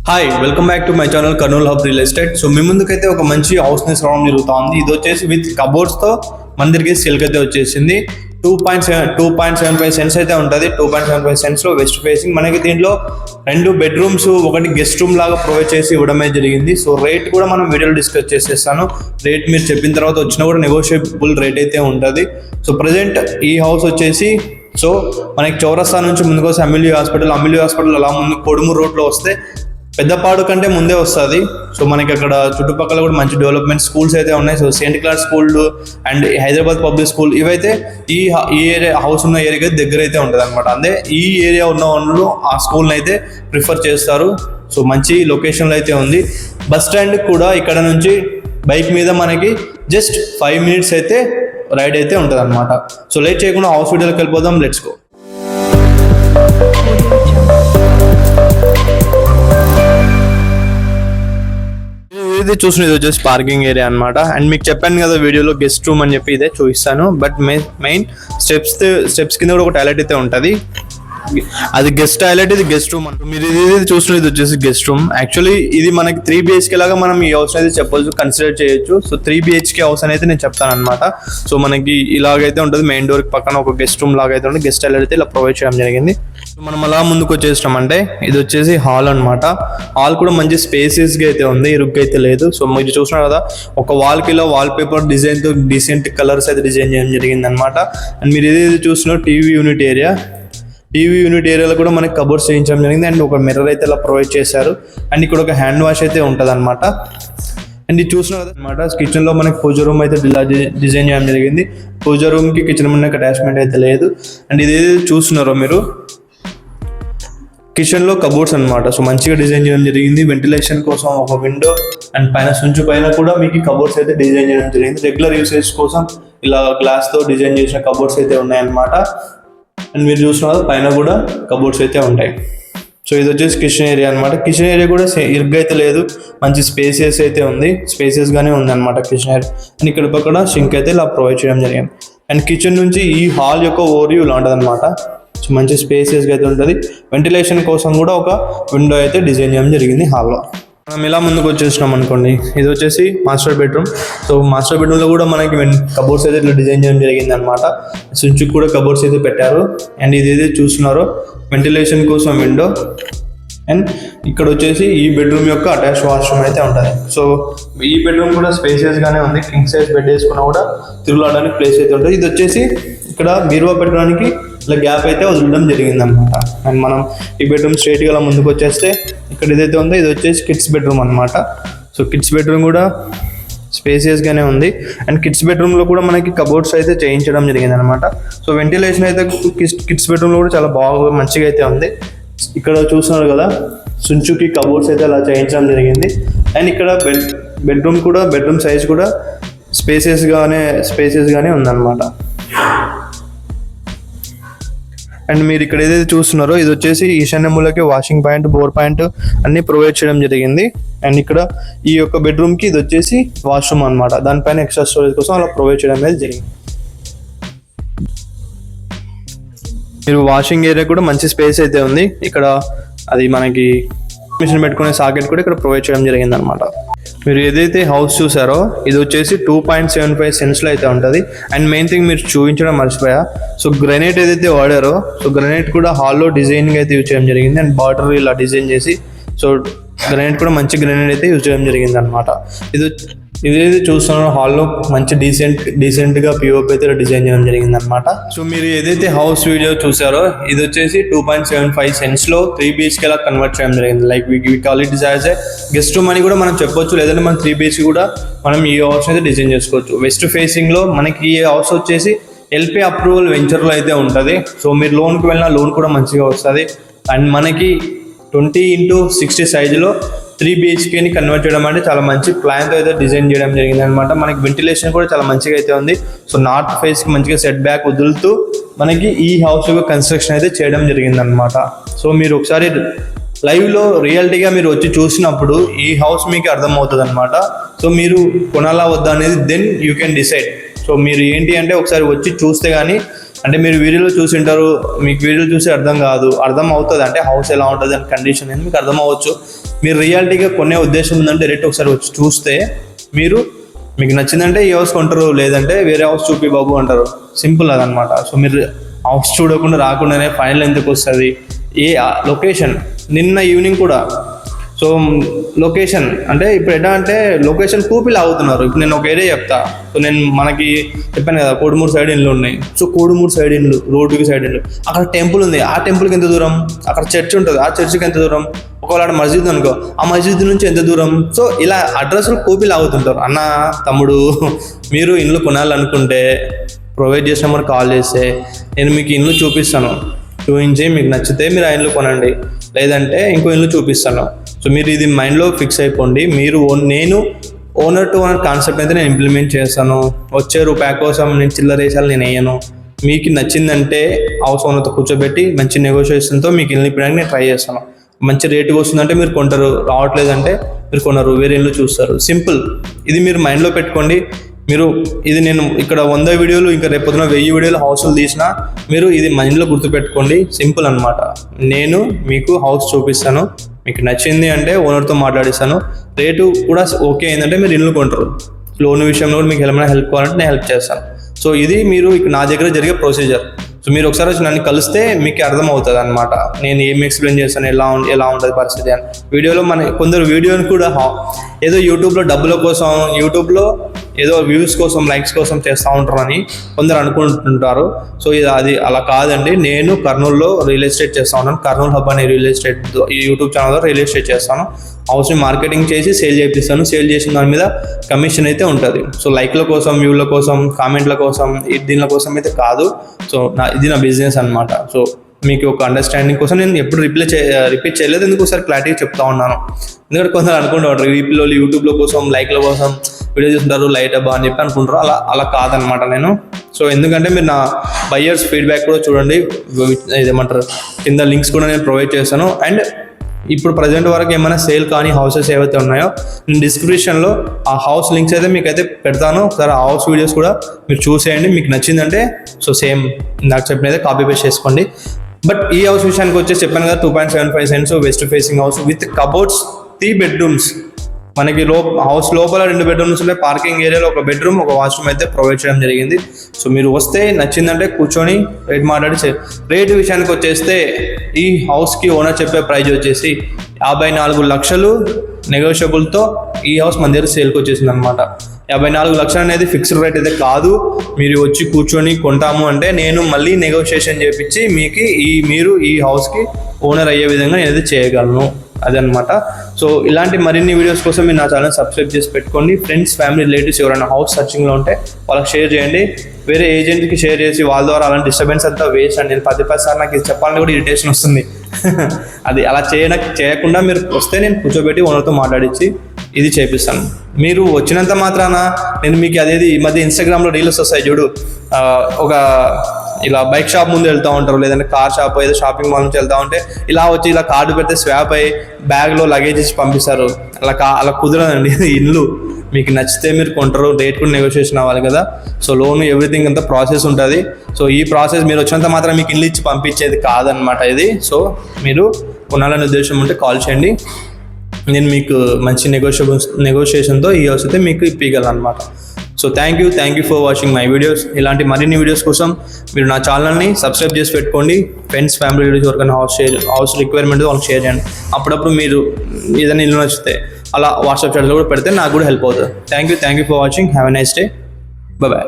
Hi welcome back to my channel Kurnool hub real estate. So మీ ముందుకైతే ఒక మంచి హౌస్ ని రావడం జరుగుతుంది. ఇది వచ్చేసి విత్ కబోర్డ్స్ తో మందిరికి సేల్కి అయితే వచ్చేసింది. 2.75 సెంట్స్ అయితే ఉంటుంది. 2.75 సెంట్స్ లో వెస్ట్ ఫేసింగ్. మనకి దీంట్లో 2 బెడ్రూమ్స్, ఒకటి గెస్ట్ రూమ్ లాగా ప్రొవైడ్ చేసి ఇవ్వడమే జరిగింది. సో రేట్ కూడా మనం వీడియోలో డిస్కస్ చేసేస్తాను. రేట్ మీరు చెప్పిన తర్వాత వచ్చినా కూడా నెగోషియబుల్ రేట్ అయితే ఉంటుంది. సో ప్రజెంట్ ఈ హౌస్ వచ్చేసి మనకి చౌరస్తా నుంచి ముందుకు వస్తే అమిలి హాస్పిటల్ అలా ముందు కొడుమూరు రోడ్లో వస్తే పెద్దపాడు కంటే ముందే వస్తుంది. సో మనకి అక్కడ చుట్టుపక్కల కూడా మంచి డెవలప్మెంట్ స్కూల్స్ అయితే ఉన్నాయి. So Saint class school and Hyderabad public school ఇవైతే ఈ ఏరియా హౌస్ ఉన్న ఏరియాకి దగ్గర అయితే ఉంటుంది అనమాట. అదే ఈ ఏరియా ఉన్న వాళ్ళు ఆ స్కూల్ని అయితే ప్రిఫర్ చేస్తారు. సో మంచి లొకేషన్లో అయితే ఉంది. బస్ స్టాండ్ కూడా ఇక్కడ నుంచి బైక్ మీద మనకి జస్ట్ 5 minutes అయితే రైడ్ అయితే ఉంటుంది అనమాట. సో లేట్ చేయకుండా హౌస్ వీడియోకి వెళ్ళిపోదాం. Let's go. ఇది చూసిన వచ్చేసి పార్కింగ్ ఏరియా అనమాట. అండ్ మీకు చెప్పాను కదా వీడియోలో గెస్ట్ రూమ్ అని చెప్పి ఇదే చూపిస్తాను. బట్ మెయిన్ స్టెప్స్ కింద కూడా ఒక టాయిలెట్ అయితే ఉంటుంది. అది గెస్ట్ టాయిలెట్, ఇది గెస్ట్ రూమ్ అంటారు. మీరు ఇది చూస్తున్నది వచ్చేసి గెస్ట్ రూమ్. యాక్చువల్లీ ఇది మనకి 3 BHK లాగా మనం ఈ హౌస్ అయితే చెప్పొచ్చు, కన్సిడర్ చేయొచ్చు. సో 3 BHK హౌస్ అనేది నేను చెప్తాను అనమాట. సో మనకి ఇలాగైతే ఉంటుంది. మెయిన్ డోర్ పక్కన ఒక గెస్ట్ రూమ్ లాగా అయితే ఉంటుంది. గెస్ట్ టాయిలెట్ అయితే ఇలా ప్రొవైడ్ చేయడం జరిగింది. సో మనం అలా ముందుకు వచ్చేసామంటే ఇది వచ్చేసి హాల్ అనమాట. హాల్ కూడా మంచి స్పేసెస్ గా అయితే ఉంది, ఇరుగ్గా అయితే లేదు. సో మీరు చూస్తున్నారు కదా, ఒక వాల్ కి ఇలా వాల్ పేపర్ డిజైన్ తో డీసెంట్ కలర్స్ అయితే డిజైన్ చేయడం జరిగింది అనమాట. అండ్ మీరు ఏదైతే చూస్తున్నారు టీవీ యూనిట్ ఏరియాలో కూడా మనకి కబోర్డ్స్ చేయించడం జరిగింది. అండ్ ఒక మిర్రర్ అయితే ఇలా ప్రొవైడ్ చేశారు. అండ్ ఇక్కడ ఒక హ్యాండ్ వాష్ అయితే ఉంటుంది అనమాట. అండ్ ఇది చూసిన అనమాట కిచెన్ లో మనకి పూజ రూమ్ అయితే డిజైన్ చేయడం జరిగింది. పూజ రూమ్ కి కిచెన్ మనకి అటాచ్మెంట్ అయితే లేదు. అండ్ ఇది ఏదైతే చూస్తున్నారో మీరు కిచెన్ లో కబోర్డ్స్ అనమాట. సో మంచిగా డిజైన్ చేయడం జరిగింది. వెంటిలేషన్ కోసం ఒక విండో అండ్ పైన సుంచు పైన కూడా మీకు కబోర్డ్స్ అయితే డిజైన్ చేయడం జరిగింది. రెగ్యులర్ యూసేజ్ కోసం ఇలా గ్లాస్ తో డిజైన్ చేసిన కబోర్డ్స్ అయితే ఉన్నాయన్నమాట. అండ్ మీరు చూస్తున్నారు పైన కూడా కబోర్డ్స్ అయితే ఉంటాయి. సో ఇది వచ్చేసి కిచెన్ ఏరియా అనమాట. కిచెన్ ఏరియా కూడా ఇరుగ్గా అయితే లేదు, మంచి స్పేసెస్ అయితే ఉంది. స్పేసెస్ గానే ఉంది అనమాట కిచెన్ ఏరియా. అండ్ ఇక్కడ పక్కన సింక్ అయితే ఇలా ప్రొవైడ్ చేయడం జరిగింది. అండ్ కిచెన్ నుంచి ఈ హాల్ యొక్క ఓవర్వ్యూ ఇలా ఉంటుంది అనమాట. సో మంచి స్పేసెస్గా అయితే ఉంటుంది. వెంటిలేషన్ కోసం కూడా ఒక విండో అయితే డిజైన్ చేయడం జరిగింది హాల్లో. మనం ఇలా ముందుకు వచ్చేసినాం అనుకోండి, ఇది వచ్చేసి మాస్టర్ బెడ్రూమ్. సో మాస్టర్ బెడ్రూమ్లో కూడా మనకి కబోర్డ్స్ అయితే ఇట్లా డిజైన్ చేయడం జరిగింది అనమాట. స్విచ్కి కూడా కబోర్డ్స్ అయితే పెట్టారు. అండ్ ఇది ఏదైతే చూస్తున్నారో వెంటిలేషన్ కోసం విండో. అండ్ ఇక్కడ వచ్చేసి ఈ బెడ్రూమ్ యొక్క అటాచ్ వాష్రూమ్ అయితే ఉంటుంది. సో ఈ బెడ్రూమ్ కూడా స్పేసియస్గానే ఉంది. కింగ్ సైజ్ బెడ్ వేసుకున్నా కూడా తిరుగులాడడానికి ప్లేస్ అయితే ఉంటుంది. ఇది వచ్చేసి ఇక్కడ బీరువా పెట్టడానికి ఇలా గ్యాప్ అయితే వదలడం జరిగింది అనమాట. అండ్ మనం ఈ బెడ్రూమ్ స్ట్రైట్గా అలా ముందుకు వచ్చేస్తే ఇక్కడ ఏదైతే ఉందో ఇది వచ్చేసి కిడ్స్ బెడ్రూమ్ అనమాట. సో కిడ్స్ బెడ్రూమ్ కూడా స్పేసియస్గానే ఉంది. అండ్ కిడ్స్ బెడ్రూమ్లో కూడా మనకి కబోర్డ్స్ అయితే చేయించడం జరిగింది అనమాట. సో వెంటిలేషన్ అయితే కిడ్స్ బెడ్రూమ్లో కూడా చాలా బాగా మంచిగా అయితే ఉంది. ఇక్కడ చూస్తున్నారు కదా, సుంచుకి కబోర్డ్స్ అయితే అలా చేయించడం జరిగింది. అండ్ ఇక్కడ బెడ్రూమ్ సైజ్ కూడా స్పేసెస్గానే ఉందన్నమాట. అండ్ మీరు ఇక్కడ ఏదైతే చూస్తున్నారో ఇది వచ్చేసి ఈశాన్య మూలకి వాషింగ్ పాయింట్, బోర్ పాయింట్ అన్ని ప్రొవైడ్ చేయడం జరిగింది. అండ్ ఇక్కడ ఈ యొక్క బెడ్రూమ్ కి ఇది వచ్చేసి వాష్రూమ్ అనమాట. దానిపైన ఎక్స్ట్రా స్టోరేజ్ కోసం అలా ప్రొవైడ్ చేయడం అనేది జరిగింది. మీరు వాషింగ్ ఏరియా కూడా మంచి స్పేస్ అయితే ఉంది. ఇక్కడ అది మనకి మిషన్ పెట్టుకునే సాకెట్ కూడా ఇక్కడ ప్రొవైడ్ చేయడం జరిగింది అనమాట. మీరు ఏదైతే హౌస్ చూసారో ఇది వచ్చేసి 2.75 సెంట్స్లో అయితే ఉంటుంది. అండ్ మెయిన్ థింగ్ మీరు చూపించడం మర్చిపోయా. సో గ్రనైట్ ఏదైతే వాడారో, సో గ్రనైట్ కూడా హాల్లో డిజైనింగ్ అయితే యూజ్ చేయడం జరిగింది. అండ్ బార్డర్ ఇలా డిజైన్ చేసి, సో గ్రనైట్ కూడా మంచి గ్రనైట్ అయితే యూజ్ చేయడం జరిగింది అనమాట. ఇదైతే చూస్తున్నారో హాల్లో మంచి డీసెంట్గా పిఓపి అయితే డిజైన్ చేయడం జరిగింది అనమాట. సో మీరు ఏదైతే హౌస్ వీడియో చూసారో ఇది వచ్చేసి 2.75 సెంట్స్లో 3 BHK లా కన్వర్ట్ చేయడం జరిగింది. Like we call it as a guest room అని కూడా మనం చెప్పొచ్చు. లేదంటే మనం 3 BHK కూడా మనం ఈ హౌస్ అయితే డిజైన్ చేసుకోవచ్చు. వెస్ట్ ఫేసింగ్లో మనకి ఈ హౌస్ వచ్చేసి ఎల్పీ అప్రూవల్ వెంచర్లో అయితే ఉంటుంది. సో మీరు లోన్కి వెళ్ళినా లోన్ కూడా మంచిగా వస్తుంది. అండ్ మనకి 20x60 సైజులో 3 BHKని కన్వర్ట్ చేయడం అంటే చాలా మంచి ప్లాన్తో అయితే డిజైన్ చేయడం జరిగింది అనమాట. మనకి వెంటిలేషన్ కూడా చాలా మంచిగా అయితే ఉంది. సో నార్త్ ఫేస్కి మంచిగా సెట్ బ్యాక్ వదులుతూ మనకి ఈ హౌస్ యొక్క కన్స్ట్రక్షన్ అయితే చేయడం జరిగింది అనమాట. సో మీరు ఒకసారి లైవ్లో రియాలిటీగా మీరు వచ్చి చూసినప్పుడు ఈ హౌస్ మీకు అర్థమవుతుంది అనమాట. సో మీరు కొనాలా వద్దా అనేది then you can decide. So మీరు ఏంటి అంటే ఒకసారి వచ్చి చూస్తే కానీ అంటే మీరు వీడియోలో చూసి ఉంటారు, మీకు వీడియోలు చూసి అర్థం కాదు, అర్థం అవుతుంది అంటే హౌస్ ఎలా ఉంటుంది అని కండిషన్ అని మీకు అర్థం అవ్వచ్చు. మీరు రియాలిటీగా కొనే ఉద్దేశం ఉందంటే డైరెక్ట్ ఒకసారి వచ్చి చూస్తే మీకు నచ్చిందంటే ఈ హౌస్ కొంటారు, లేదంటే వేరే హౌస్ చూపి బాబు అంటారు. సింపుల్ అదనమాట. సో మీరు హౌస్ చూడకుండా రాకుండానే ఫైనల్ ఎందుకు వస్తుంది, ఏ లొకేషన్, నిన్న ఈవినింగ్ కూడా. సో లొకేషన్ అంటే ఇప్పుడు ఎట్లా అంటే లొకేషన్ కూపిల్ అవుతున్నారు. ఇప్పుడు నేను ఒక ఏరియా చెప్తా. సో నేను మనకి చెప్పాను కదా కోడుమూరు సైడ్ ఇండ్లు ఉన్నాయి. సో కోడుమూరు సైడ్ ఇండ్లు, రోడ్డుకి సైడ్ ఇండ్లు, అక్కడ టెంపుల్ ఉంది, ఆ టెంపుల్కి ఎంత దూరం, అక్కడ చర్చ్ ఉంటుంది, ఆ చర్చ్కి ఎంత దూరం, ఒకవేళ మస్జిద్ అనుకో ఆ మస్జిద్ నుంచి ఎంత దూరం. సో ఇలా అడ్రస్లు కూపిల్ అవుతుంటారు. అన్న తమ్ముడు మీరు ఇండ్లు కొనాలనుకుంటే ప్రొవైడ్ చేసిన మరి కాల్ చేస్తే నేను మీకు ఇండ్లు చూపించి మీకు నచ్చితే మీరు ఆ ఇండ్లు కొనండి, లేదంటే ఇంకో ఇండ్లు చూపిస్తాను. సో మీరు ఇది మైండ్లో ఫిక్స్ అయిపోండి. నేను ఓనర్ టు ఓనర్ కాన్సెప్ట్ అయితే నేను ఇంప్లిమెంట్ చేస్తాను. వచ్చే రూపాయి కోసం నేను చిల్లర వేసాలు నేను వేయను. మీకు నచ్చిందంటే హౌస్ ఓనర్తో కూర్చోబెట్టి మంచి నెగోషియేషన్తో మీకు ఇల్లు ఇప్పడానికి నేను ట్రై చేస్తాను. మంచి రేటుకి వస్తుందంటే మీరు కొంటారు, రావట్లేదంటే మీరు కొనరు, వేరే ఇల్లు చూస్తారు. సింపుల్. ఇది మీరు మైండ్లో పెట్టుకోండి. ఇది నేను ఇక్కడ 100 వీడియోలు ఇంకా రేపొద్దున 1000 వీడియోలు హౌస్లు తీసినా మీరు ఇది మైండ్లో గుర్తుపెట్టుకోండి. సింపుల్ అనమాట. నేను మీకు హౌస్ చూపిస్తాను, మీకు నచ్చింది అంటే ఓనర్తో మాట్లాడిస్తాను, రేటు కూడా ఓకే అయిందంటే మీరు ఇల్లు కొంటారు. లోన్ విషయంలో కూడా మీకు ఏమైనా హెల్ప్ కావాలంటే నేను హెల్ప్ చేస్తాను. సో ఇది మీరు నా దగ్గర జరిగే ప్రొసీజర్. సో మీరు ఒకసారి వచ్చి నన్ను కలిస్తే మీకు అర్థం అవుతుంది అనమాట. నేను ఏం ఎక్స్ప్లెయిన్ చేస్తాను, ఎలా ఉంటుంది పరిస్థితి అని. వీడియోలో కొందరు వీడియోని కూడా ఏదో యూట్యూబ్లో డబ్బుల కోసం, యూట్యూబ్లో ఏదో వ్యూస్ కోసం, లైక్స్ కోసం చేస్తూ ఉంటారని కొందరు అనుకుంటుంటారు. సో అది అలా కాదండి. నేను కర్నూలులో రియల్ ఎస్టేట్ చేస్తూ ఉంటాను. కర్నూలు హబ్ అనే రియల్ ఎస్టేట్ ఈ యూట్యూబ్ ఛానల్లో రియల్ ఎస్టేట్ చేస్తాను. హౌస్ని మార్కెటింగ్ చేసి సేల్ చేపిస్తాను. సేల్ చేసిన దాని మీద కమిషన్ అయితే ఉంటుంది. సో లైక్ల కోసం, వ్యూల కోసం, కామెంట్ల కోసం, దీనిల కోసం అయితే కాదు. సో ఇది నా బిజినెస్ అనమాట. సో మీకు ఒక అండర్స్టాండింగ్ కోసం నేను ఎప్పుడు రిపీట్ చేయలేదు, ఎందుకు ఒకసారి క్లారిటీగా చెప్తా ఉన్నాను. ఎందుకంటే కొందరు అనుకుంటూ ఉంటారు యూట్యూబ్లో కోసం, లైక్ల కోసం వీడియో చూస్తుంటారు, లైట్ అబ్బా అని చెప్పి అనుకుంటారు. అలా కాదనమాట నేను. సో ఎందుకంటే మీరు నా బయ్యర్స్ ఫీడ్బ్యాక్ కూడా చూడండి, ఇదేమంటారు కింద లింక్స్ కూడా నేను ప్రొవైడ్ చేస్తాను. అండ్ ఇప్పుడు ప్రజెంట్ వరకు ఏమైనా సేల్ కానీ హౌసెస్ ఏవైతే ఉన్నాయో నేను డిస్క్రిప్షన్లో ఆ హౌస్ లింక్స్ అయితే మీకు అయితే పెడతాను. ఒకసారి ఆ హౌస్ వీడియోస్ కూడా మీరు చూసేయండి. మీకు నచ్చిందంటే సో సేమ్ నాకు చెప్పినైతే కాపీ పేస్ట్ చేసుకోండి. బట్ ఈ హౌస్ విషయానికి వచ్చేసి చెప్పాను కదా 2.75 cents west facing house with cupboards, 3 bedrooms. మనకి హౌస్ లోపల 2 బెడ్రూమ్స్ ఉంటాయి. పార్కింగ్ ఏరియాలో 1 బెడ్రూమ్, 1 వాష్రూమ్ అయితే ప్రొవైడ్ చేయడం జరిగింది. సో మీరు వస్తే నచ్చిందంటే కూర్చొని రేట్ మాట్లాడి రేటు విషయానికి వచ్చేస్తే ఈ హౌస్కి ఓనర్ చెప్పే ప్రైజ్ వచ్చేసి 54 లక్షలు నెగోషియబుల్తో ఈ హౌస్ మన దగ్గర సేల్కి వచ్చేసింది అనమాట. 54 లక్షలు అనేది ఫిక్స్డ్ రేట్ అయితే కాదు. మీరు వచ్చి కూర్చొని కొంటాము అంటే నేను మళ్ళీ నెగోషియేషన్ చేపించి మీరు ఈ హౌస్కి ఓనర్ అయ్యే విధంగా నేనైతే చేయగలను. అదనమాట. సో ఇలాంటి మరిన్ని వీడియోస్ కోసం మీరు నా ఛానల్ సబ్స్క్రైబ్ చేసి పెట్టుకోండి. ఫ్రెండ్స్, ఫ్యామిలీ, రిలేటివ్స్ ఎవరైనా హౌస్ సర్చింగ్లో ఉంటే వాళ్ళకి షేర్ చేయండి. వేరే ఏజెంట్కి షేర్ చేసి వాళ్ళ ద్వారా అలాంటి డిస్టర్బెన్స్ అంతా వేస్ట్ అండి. నేను 10 సార్లు నాకు ఇది చెప్పాలని కూడా ఇరిటేషన్ వస్తుంది. అది అలా చేయకుండా మీరు వస్తే నేను కూర్చోబెట్టి ఓనర్తో మాట్లాడించి ఇది చేపిస్తాను. మీరు వచ్చినంత మాత్రాన నేను మీకు అదేది ఈ మధ్య ఇన్స్టాగ్రామ్లో రీల్స్ వస్తాయి చూడు, ఒక ఇలా బైక్ షాప్ ముందు వెళ్తూ ఉంటారు, లేదంటే కార్ షాప్ ఏదో షాపింగ్ మాల్ నుంచి వెళ్తూ ఉంటే ఇలా వచ్చి ఇలా కార్డు పెడితే స్వాప్ అయ్యి బ్యాగ్లో లగేజ్ ఇచ్చి పంపిస్తారు. అలా కుదరదండి. ఇల్లు మీకు నచ్చితే మీరు కొంటారు, రేట్ కూడా నెగోషియేషన్ అవ్వాలి కదా. సో లోన్ ఎవ్రీథింగ్ అంతా ప్రాసెస్ ఉంటుంది. సో ఈ ప్రాసెస్ మీరు వచ్చినంత మాత్రం మీకు ఇల్లు ఇచ్చి పంపించేది కాదనమాట ఇది. సో మీరు కొనాలనే ఉద్దేశం ఉంటే కాల్ చేయండి. నేను మీకు మంచి నెగోషియేషన్తో ఈ హౌస్ అయితే మీకు ఇప్పగలను అనమాట. So thank you for watching my videos. ఇలాంటి మరిన్ని వీడియోస్ కోసం మీరు నా ఛానల్ని సబ్స్క్రైబ్ చేసి పెట్టుకోండి. ఫ్రెండ్స్, ఫ్యామిలీ రిలేటివ్స్ ఎవరికైనా హౌస్ రిక్వైర్మెంట్ వాళ్ళకి షేర్ చేయండి. అప్పుడప్పుడు మీరు ఏదైనా ఇల్లు నచ్చితే అలా వాట్సాప్ చాట్లో కూడా పెడితే నాకు కూడా హెల్ప్ అవుతుంది. Thank you for watching. Have a nice day. Bye.